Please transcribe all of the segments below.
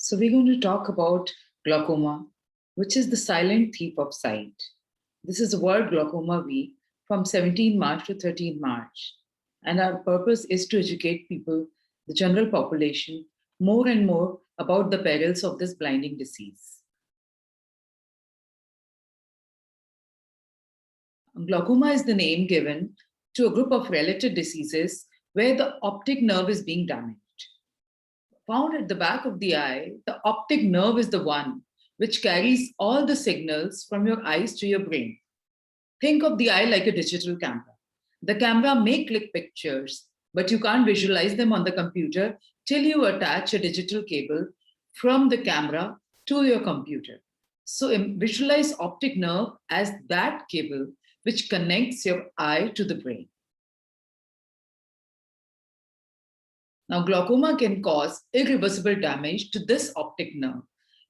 So we're going to talk about glaucoma, which is the silent thief of sight. This is World Glaucoma Week from 17 March to 13 March. And our purpose is to educate people, the general population, more and more about the perils of this blinding disease. Glaucoma is the name given to a group of related diseases where the optic nerve is being damaged. Found at the back of the eye, the optic nerve is the one which carries all the signals from your eyes to your brain. Think of the eye like a digital camera. The camera may click pictures, but you can't visualize them on the computer till you attach a digital cable from the camera to your computer. So visualize optic nerve as that cable which connects your eye to the brain. Now, glaucoma can cause irreversible damage to this optic nerve.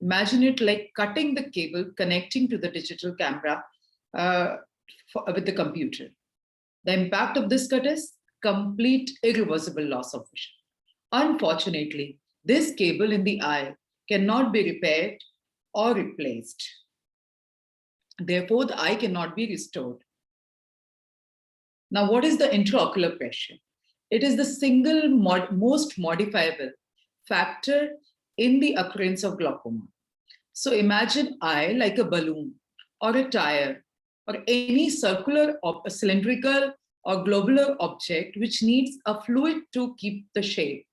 Imagine it like cutting the cable connecting to the digital camera with the computer. The impact of this cut is complete irreversible loss of vision. Unfortunately, this cable in the eye cannot be repaired or replaced. Therefore, the eye cannot be restored. Now, what is the intraocular pressure? It is the single most modifiable factor in the occurrence of glaucoma. So imagine eye like a balloon or a tire or any circular or cylindrical or globular object which needs a fluid to keep the shape.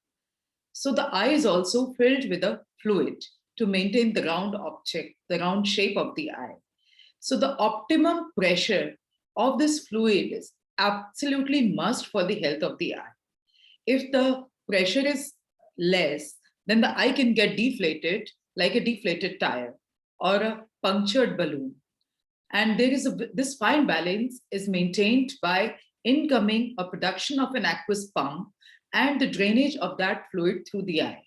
So the eye is also filled with a fluid to maintain the round object, the round shape of the eye. So the optimum pressure of this fluid is absolutely must for the health of the eye. If the pressure is less, then the eye can get deflated like a deflated tire or a punctured balloon. And there is this fine balance is maintained by incoming or production of an aqueous pump and the drainage of that fluid through the eye.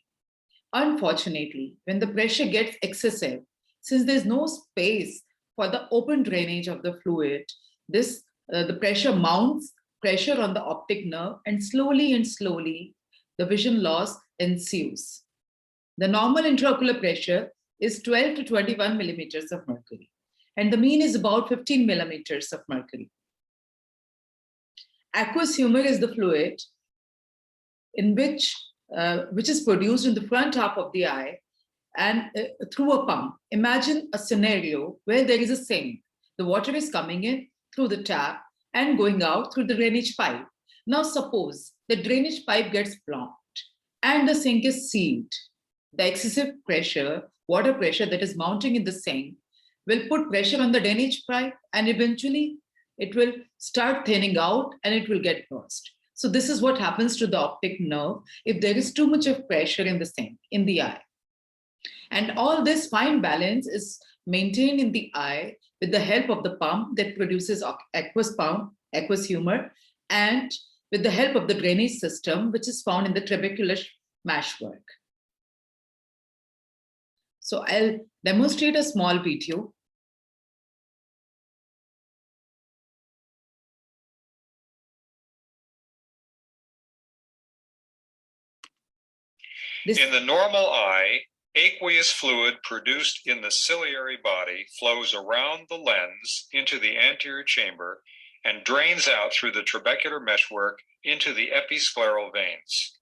Unfortunately, when the pressure gets excessive, since there's no space for the open drainage of the fluid, the pressure mounts pressure on the optic nerve, and slowly the vision loss ensues. The normal intraocular pressure is 12 to 21 millimeters of mercury, and the mean is about 15 millimeters of mercury. Aqueous humor is the fluid in which is produced in the front half of the eye and through a pump. Imagine a scenario where there is a sink. The water is coming in through the tap and going out through the drainage pipe. Now suppose the drainage pipe gets blocked and the sink is sealed. The excessive pressure, water pressure that is mounting in the sink will put pressure on the drainage pipe and eventually it will start thinning out and it will get burst. So this is what happens to the optic nerve if there is too much of pressure in the sink, in the eye. And all this fine balance is maintained in the eye with the help of the pump that produces aqueous humor, and with the help of the drainage system, which is found in the trabecular meshwork. So I'll demonstrate a small video. In the normal eye, aqueous fluid produced in the ciliary body flows around the lens into the anterior chamber and drains out through the trabecular meshwork into the episcleral veins.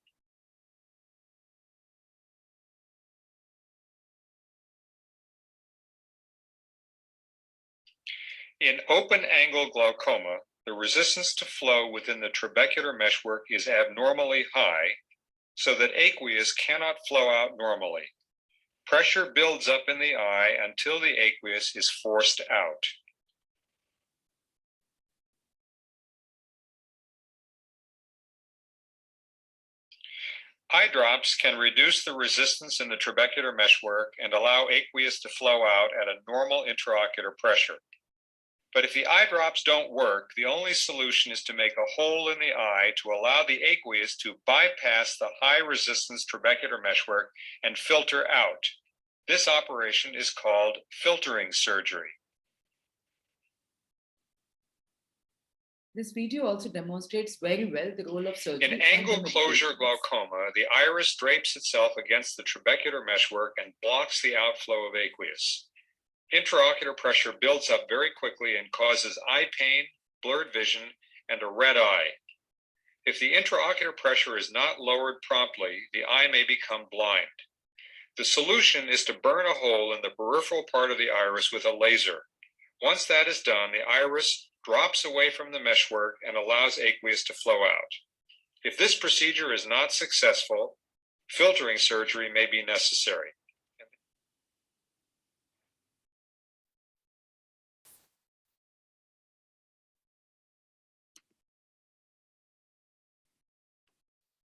In open-angle glaucoma, the resistance to flow within the trabecular meshwork is abnormally high, so that aqueous cannot flow out normally. Pressure builds up in the eye until the aqueous is forced out. Eye drops can reduce the resistance in the trabecular meshwork and allow aqueous to flow out at a normal intraocular pressure. But if the eye drops don't work, the only solution is to make a hole in the eye to allow the aqueous to bypass the high resistance trabecular meshwork and filter out. This operation is called filtering surgery. This video also demonstrates very well the role of surgery. In angle closure glaucoma, the iris drapes itself against the trabecular meshwork and blocks the outflow of aqueous. Intraocular pressure builds up very quickly and causes eye pain, blurred vision, and a red eye. If the intraocular pressure is not lowered promptly, the eye may become blind. The solution is to burn a hole in the peripheral part of the iris with a laser. Once that is done, the iris drops away from the meshwork and allows aqueous to flow out. If this procedure is not successful, filtering surgery may be necessary.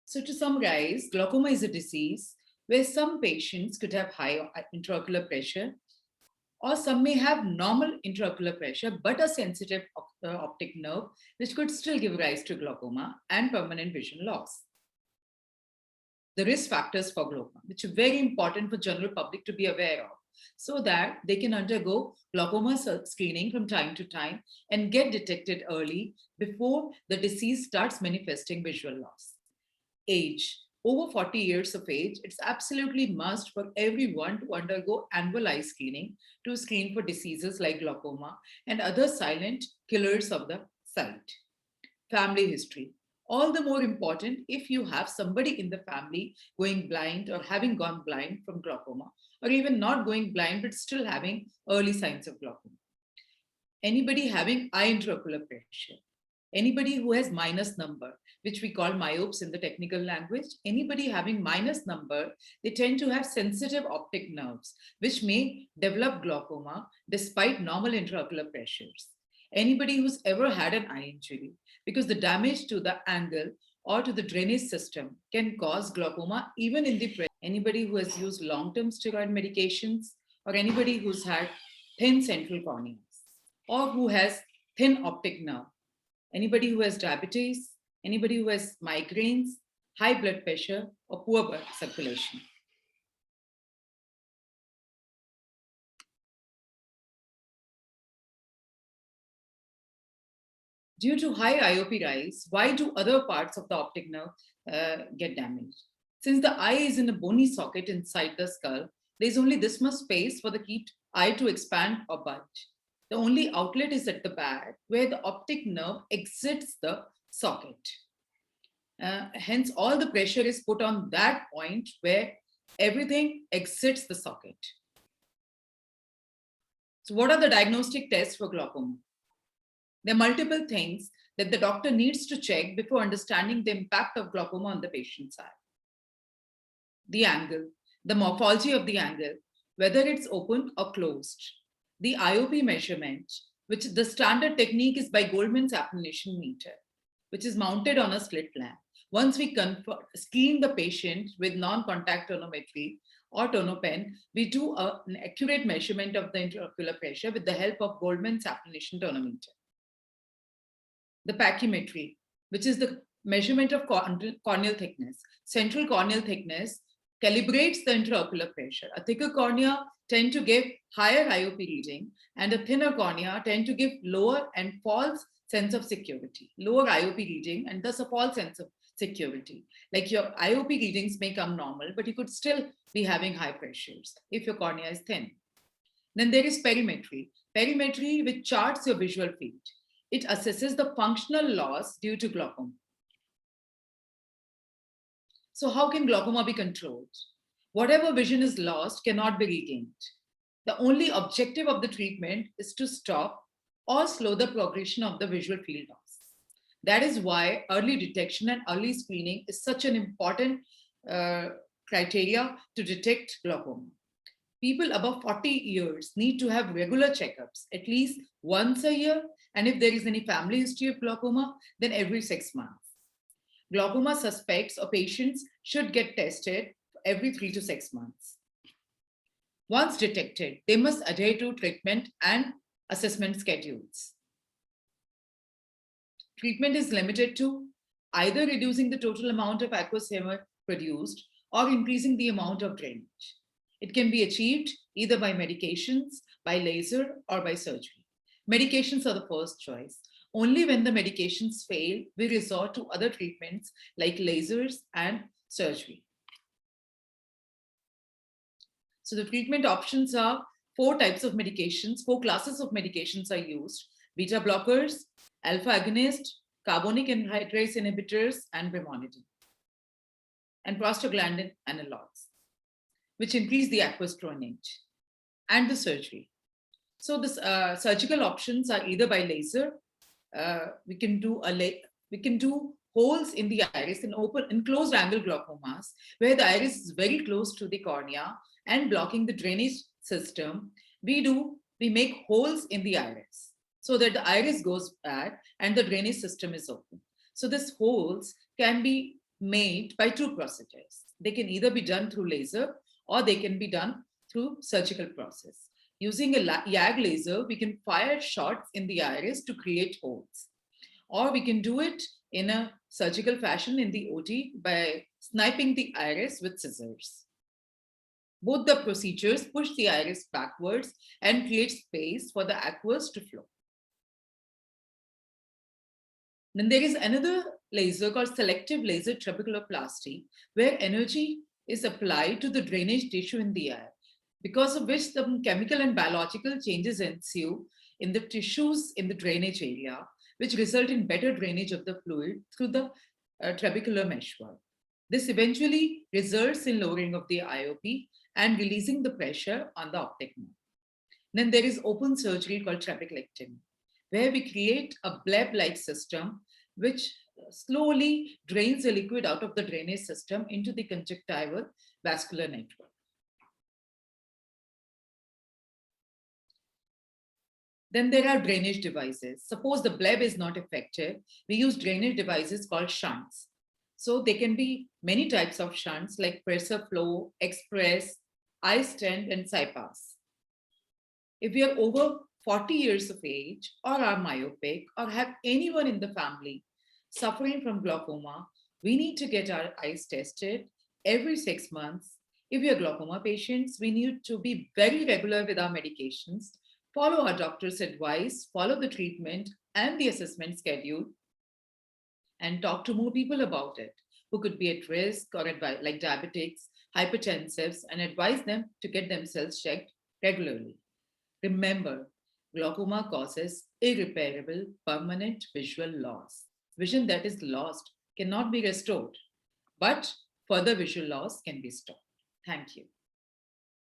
So to summarize, glaucoma is a disease where some patients could have high intraocular pressure, or some may have normal intraocular pressure, but a sensitive optic nerve, which could still give rise to glaucoma and permanent vision loss. The risk factors for glaucoma, which are very important for general public to be aware of, so that they can undergo glaucoma screening from time to time and get detected early before the disease starts manifesting visual loss. Age. Over 40 years of age, it's absolutely must for everyone to undergo annual eye screening to screen for diseases like glaucoma and other silent killers of the sight. Family history. All the more important if you have somebody in the family going blind or having gone blind from glaucoma, or even not going blind but still having early signs of glaucoma. Anybody having eye intraocular pressure. Anybody who has minus number, which we call myopes in the technical language, anybody having minus number, they tend to have sensitive optic nerves, which may develop glaucoma despite normal intraocular pressures. Anybody who's ever had an eye injury, because the damage to the angle or to the drainage system can cause glaucoma even in the present. Anybody who has used long-term steroid medications, or anybody who's had thin central corneas, or who has thin optic nerve. Anybody who has diabetes, anybody who has migraines, high blood pressure, or poor blood circulation. Due to high IOP rise, why do other parts of the optic nerve get damaged? Since the eye is in a bony socket inside the skull, there's only this much space for the eye to expand or bulge. The only outlet is at the back, where the optic nerve exits the socket. Hence, all the pressure is put on that point where everything exits the socket. So what are the diagnostic tests for glaucoma? There are multiple things that the doctor needs to check before understanding the impact of glaucoma on the patient's eye. The angle, the morphology of the angle, whether it's open or closed. The IOP measurement, which the standard technique is by Goldman's applanation meter, which is mounted on a slit lamp. Once we screen the patient with non-contact tonometry or tonopen, we do an accurate measurement of the intraocular pressure with the help of Goldman's applanation tonometer. The pachymetry, which is the measurement of corneal thickness. Central corneal thickness calibrates the intraocular pressure. A thicker cornea tend to give higher IOP reading, and a thinner cornea tend to give lower and false sense of security, lower IOP reading, and thus a false sense of security. Like your IOP readings may come normal, but you could still be having high pressures if your cornea is thin. Then there is perimetry. Perimetry, which charts your visual field. It assesses the functional loss due to glaucoma. So how can glaucoma be controlled? Whatever vision is lost cannot be regained. The only objective of the treatment is to stop or slow the progression of the visual field loss. That is why early detection and early screening is such an important criteria to detect glaucoma. People above 40 years need to have regular checkups, at least once a year, and if there is any family history of glaucoma, then every 6 months. Glaucoma suspects or patients should get tested every 3 to 6 months. Once detected, they must adhere to treatment and assessment schedules. Treatment is limited to either reducing the total amount of aqueous humor produced or increasing the amount of drainage. It can be achieved either by medications, by laser, or by surgery. Medications are the first choice. Only when the medications fail, we resort to other treatments like lasers and surgery. So the treatment options are 4 types of medications, 4 classes of medications are used: beta blockers, alpha agonist, carbonic anhydrase inhibitors, and brimonidine, and prostaglandin analogs, which increase the aqueous drainage, and the surgery. So the surgical options are either by laser. We can do holes in the iris in open enclosed angle glaucomas where the iris is very close to the cornea and blocking the drainage system. We make holes in the iris so that the iris goes bad and the drainage system is open. So these holes can be made by 2 procedures. They can either be done through laser or they can be done through surgical process. Using a YAG laser, we can fire shots in the iris to create holes. Or we can do it in a surgical fashion in the OT by sniping the iris with scissors. Both the procedures push the iris backwards and create space for the aqueous to flow. Then there is another laser called selective laser trabeculoplasty, where energy is applied to the drainage tissue in the eye, because of which some chemical and biological changes ensue in the tissues in the drainage area, which result in better drainage of the fluid through the trabecular meshwork. This eventually results in lowering of the IOP and releasing the pressure on the optic nerve. Then there is open surgery called trabeculectomy, where we create a bleb-like system which slowly drains the liquid out of the drainage system into the conjunctival vascular network. Then there are drainage devices. Suppose the bleb is not effective, we use drainage devices called shunts. So there can be many types of shunts like pressure flow, express, I-stent, and CyPass. If we are over 40 years of age or are myopic or have anyone in the family suffering from glaucoma, we need to get our eyes tested every 6 months. If we are glaucoma patients, we need to be very regular with our medications, follow our doctor's advice, follow the treatment and the assessment schedule, and talk to more people about it who could be at risk or like diabetics, hypertensives, and advise them to get themselves checked regularly. Remember, glaucoma causes irreparable permanent visual loss. Vision that is lost cannot be restored, but further visual loss can be stopped. Thank you.